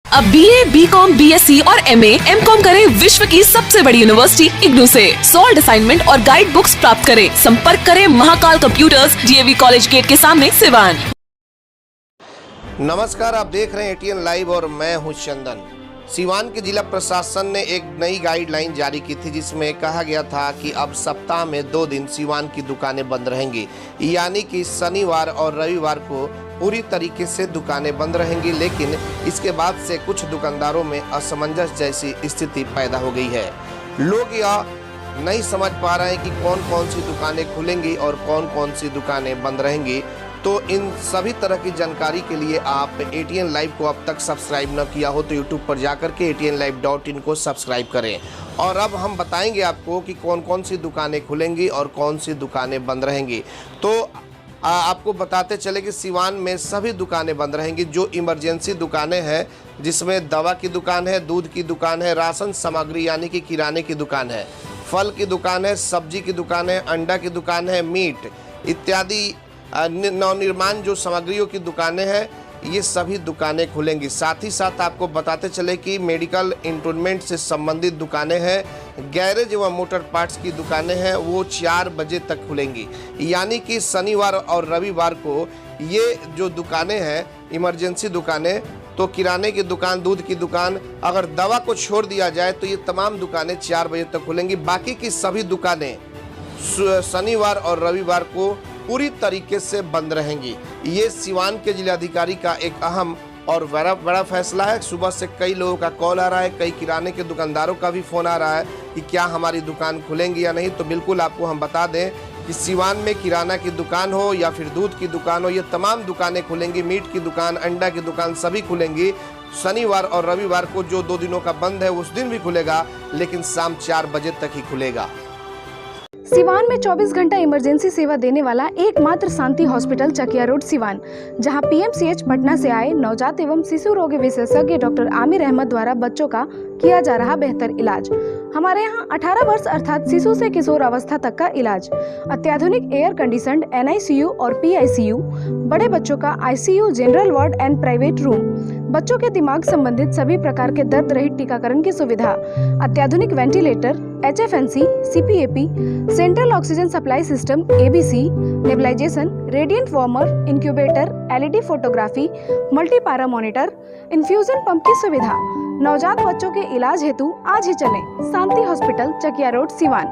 अब BA, BCom, BSc और MA, MCom करें विश्व की सबसे बड़ी यूनिवर्सिटी इग्नू से। सॉल्ड असाइनमेंट और गाइड बुक्स प्राप्त करें। संपर्क करें Mahakal computers, DAV college gate के सामने, सिवान। नमस्कार, आप देख रहे हैं ATN लाइव और मैं हूं चंदन। सिवान के जिला प्रशासन ने एक नई गाइडलाइन जारी की थी जिसमें कहा गया था कि अब सप्ताह में 2 दिन सिवान की दुकानें बंद रहेंगी, यानी कि शनिवार और रविवार को पूरी तरीके से दुकानें बंद रहेंगी। लेकिन इसके बाद से कुछ दुकानदारों में असमंजस जैसी स्थिति पैदा हो गई है। लोग यह नहीं समझ पा रहे हैं कि कौन कौन सी दुकानें खुलेंगी और कौन कौन सी दुकानें बंद रहेंगी। तो इन सभी तरह की जानकारी के लिए आप ATN लाइव को अब तक सब्सक्राइब न किया हो तो YouTube पर जाकर के atnlive.in को सब्सक्राइब करें। और अब हम बताएंगे आपको कि कौन कौन सी दुकानें खुलेंगी और कौन सी दुकानें बंद रहेंगी। तो आपको बताते चले कि सिवान में सभी दुकानें बंद रहेंगी। जो इमरजेंसी दुकानें हैं, जिसमें दवा की दुकान है, दूध की दुकान है, राशन सामग्री यानी कि किराने की दुकान है, फल की दुकान है, सब्जी की दुकान है, अंडा की दुकान है, मीट इत्यादि नवनिर्माण जो सामग्रियों की दुकानें हैं, ये सभी दुकानें खुलेंगी। साथ ही साथ आपको बताते चले कि मेडिकल इंस्ट्रूमेंट से संबंधित दुकानें हैं, गैरेज एवं मोटर पार्ट्स की दुकानें हैं, वो 4 बजे तक खुलेंगी। यानी कि शनिवार और रविवार को ये जो दुकानें हैं, इमरजेंसी दुकानें, तो किराने की दुकान, दूध की दुकान, अगर दवा को छोड़ दिया जाए तो ये तमाम दुकानें 4 बजे तक खुलेंगी। बाकी की सभी दुकानें शनिवार और रविवार को पूरी तरीके से बंद रहेंगी। ये सिवान के जिलाधिकारी का एक अहम और बड़ा फैसला है। सुबह से कई लोगों का कॉल आ रहा है, कई किराने के दुकानदारों का भी फ़ोन आ रहा है कि क्या हमारी दुकान खुलेंगी या नहीं। तो बिल्कुल आपको हम बता दें कि सिवान में किराना की दुकान हो या फिर दूध की दुकान हो, ये तमाम दुकानें खुलेंगी। मीट की दुकान, अंडा की दुकान सभी खुलेंगी। शनिवार और रविवार को जो 2 दिनों का बंद है उस दिन भी खुलेगा, लेकिन शाम 4 बजे तक ही खुलेगा। सिवान में 24 घंटा इमरजेंसी सेवा देने वाला एकमात्र शांति हॉस्पिटल चकिया रोड सिवान, जहां PMCH पटना से आए नवजात एवं शिशु रोग विशेषज्ञ डॉक्टर आमिर अहमद द्वारा बच्चों का किया जा रहा बेहतर इलाज। हमारे यहाँ 18 वर्ष अर्थात शिशु से किशोर अवस्था तक का इलाज, अत्याधुनिक एयर कंडीशनड NICU और PICU, बड़े बच्चों का ICU, general ward and private room, बच्चों के दिमाग संबंधित सभी प्रकार के दर्द रहित टीकाकरण की सुविधा, अत्याधुनिक ventilator, HFNC, CPAP, central oxygen supply system ABC, nebulisation, radiant warmer, incubator, LED photography, multipara monitor, infusion pump की सुविधा। नवजात बच्चों के इलाज हेतु आज ही चलें शांति हॉस्पिटल चकिया रोड सिवान।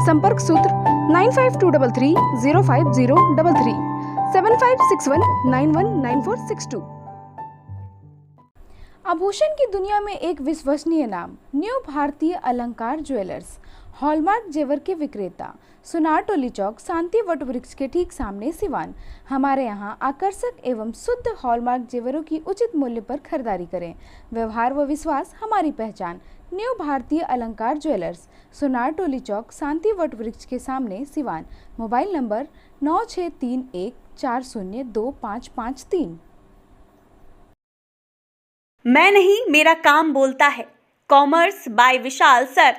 संपर्क सूत्र 9523305033, 7561919462। आभूषण की दुनिया में एक विश्वसनीय नाम, न्यू भारतीय अलंकार ज्वेलर्स, हॉलमार्क जेवर के विक्रेता, सुनार टोली चौक, शांति वट वृक्ष के ठीक सामने, सिवान। हमारे यहाँ आकर्षक एवं शुद्ध हॉलमार्क जेवरों की उचित मूल्य पर खरीदारी करें। व्यवहार व विश्वास हमारी पहचान। न्यू भारतीय अलंकार ज्वेलर्स, सुनार टोली चौक, शांति वट वृक्ष के सामने, सिवान। Mobile number 9631402553। मैं नहीं, मेरा काम बोलता है। Commerce by Vishal sir.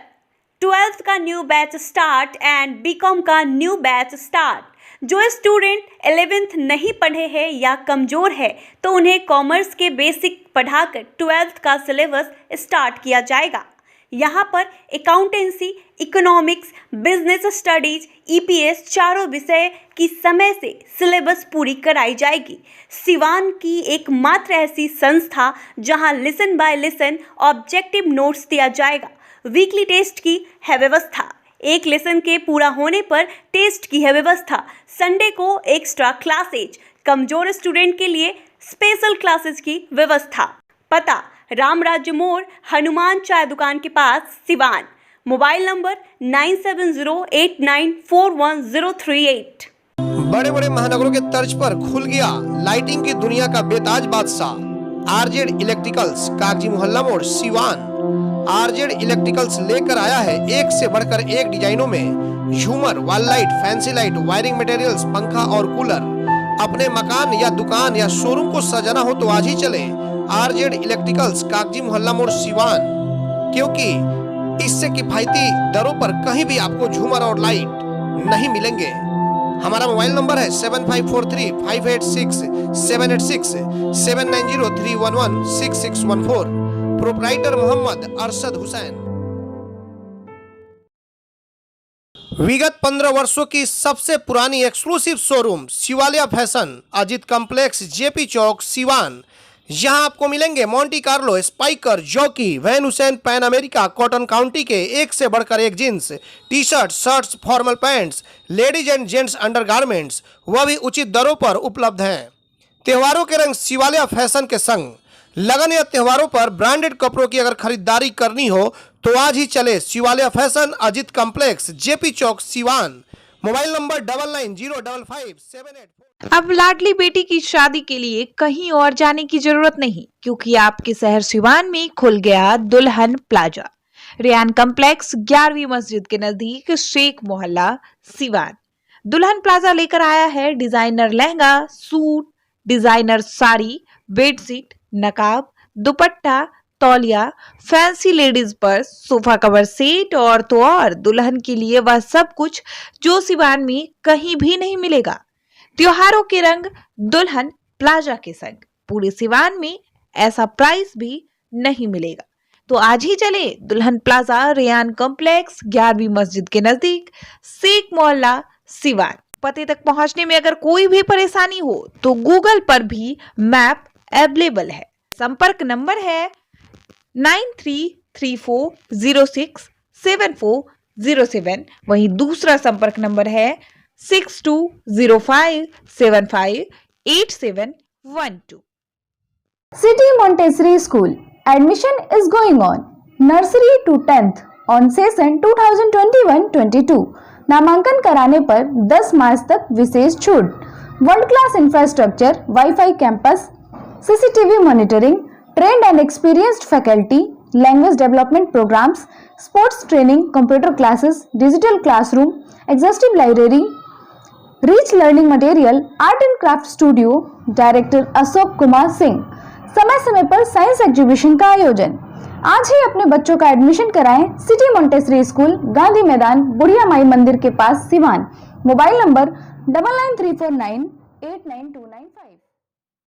12th का new batch start and BCom का न्यू बैच स्टार्ट। जो स्टूडेंट 11th नहीं पढ़े हैं या कमज़ोर है तो उन्हें कॉमर्स के बेसिक पढ़ाकर 12th का सिलेबस स्टार्ट किया जाएगा। यहाँ पर accountancy, economics, business studies, EPS चारों विषय की समय से सिलेबस पूरी कराई जाएगी। सिवान की एकमात्र ऐसी संस्था जहाँ lesson by lesson objective notes दिया जाएगा। वीकली टेस्ट की है व्यवस्था। एक लेसन के पूरा होने पर टेस्ट की है व्यवस्था। संडे को एक्स्ट्रा क्लासेज, कमजोर स्टूडेंट के लिए स्पेशल क्लासेस की व्यवस्था। पता राम राज्य मोड़, हनुमान चाय दुकान के पास, सिवान। Mobile number 9708941038। बड़े बड़े महानगरों के तर्ज पर खुल गया लाइटिंग की दुनिया का बेताज बादशाह RZ इलेक्ट्रिकल्स, कागजी मोहल्ला मोड़, सिवान। RZ इलेक्ट्रिकल्स लेकर आया है एक से बढ़कर एक डिजाइनों में झूमर, wall light, fancy light, wiring materials, पंखा और कूलर। अपने मकान या दुकान या शोरूम को सजाना हो तो आज ही चले RZ इलेक्ट्रिकल्स, कागजी मोहल्ला मोड़, सिवान, क्योंकि इससे किफायती दरों पर कहीं भी आपको झूमर और लाइट नहीं मिलेंगे। हमारा मोबाइल नंबर है 7543-586-786, 7903116614। प्रोप्राइटर मोहम्मद अरशद हुसैन। विगत 15 वर्षों की सबसे पुरानी exclusive showroom Shivalaya fashion, Ajit complex, JP चौक, सिवान। यहाँ आपको मिलेंगे Monte Carlo, Spykar, Jockey, Van Heusen, Pan America, Cotton County के एक से बढ़कर एक jeans, T shirt, shirts, formal pants, ladies and gents undergarments, वह भी उचित दरों पर उपलब्ध हैं। त्योहारों के रंग शिवालय फैशन के संग। लगन या त्योहारों पर ब्रांडेड कपड़ों की अगर खरीदारी करनी हो तो आज ही चले Shivalaya fashion, Ajit complex, JP चौक, सिवान। Mobile number 99055784। अब लाडली बेटी की शादी के लिए कहीं और जाने की जरूरत नहीं, क्योंकि आपके शहर सिवान में खुल गया दुल्हन प्लाजा। रेयान कॉम्प्लेक्स, 11वीं मस्जिद के नजदीक, शेख मोहल्ला, सिवान। दुल्हन प्लाजा लेकर आया है designer lehenga, suit, designer sari, bedsheet, नकाब, दुपट्टा, तौलिया, fancy ladies purse, sofa cover set और तो और दुल्हन के लिए वह सब कुछ जो सिवान में कहीं भी नहीं मिलेगा। त्योहारों के रंग दुल्हन प्लाजा के संग। पूरे सिवान में ऐसा प्राइस भी नहीं मिलेगा। तो आज ही चले दुल्हन प्लाजा, रेयान कॉम्प्लेक्स, 11वीं मस्जिद के नजदीक, शेख मोहल्ला, सिवान। पते तक पहुंचने में अगर कोई भी परेशानी हो तो गूगल पर भी मैप अवेलेबल है। संपर्क नंबर है 9334067407। वहीं दूसरा संपर्क नंबर है 6205758712। City Montessori School. Admission is going on. Nursery to 10th on session 2021-22. नामांकन कराने पर 10 मार्च तक विशेष छूट। World class infrastructure, wifi campus, CCTV monitoring, trained and experienced faculty, language development programs, sports training, computer classes, digital classroom, exhaustive library, rich learning material, art and craft studio। Director Ashok Kumar Singh. समय समय पर science exhibition का आयोजन। आज ही अपने बच्चों का admission कराएं सिटी मोंटेसरी स्कूल, गांधी मैदान, बुढ़िया माई मंदिर के पास, सिवान। Mobile number 9934989295।